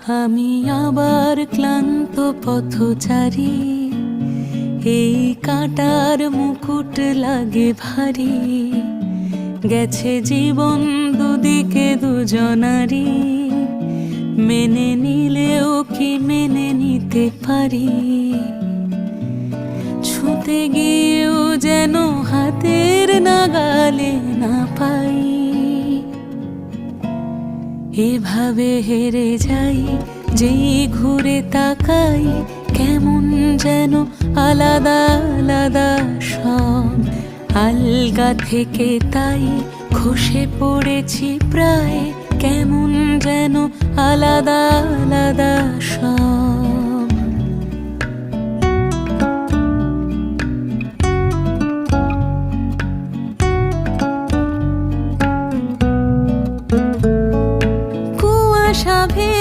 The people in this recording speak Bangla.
আমি আবার ক্লান্ত পথচারী, এই কাঁটার মুকুট লাগে ভারী। গেছে জীবন দুদিকে দুজনারই, মেনে নিলেও কি মেনে নিতে পারি? ছুঁতে গিয়েও যেন হাতের নাগালে না পাই। এভাবে হেরে যাই, যেই ঘুরে তাকাই, কেমন যেন আলাদা আলাদা সব। আলগা থেকে তাই খসে পড়েছি প্রায়, কেমন যেন আলাদা আলাদা সব।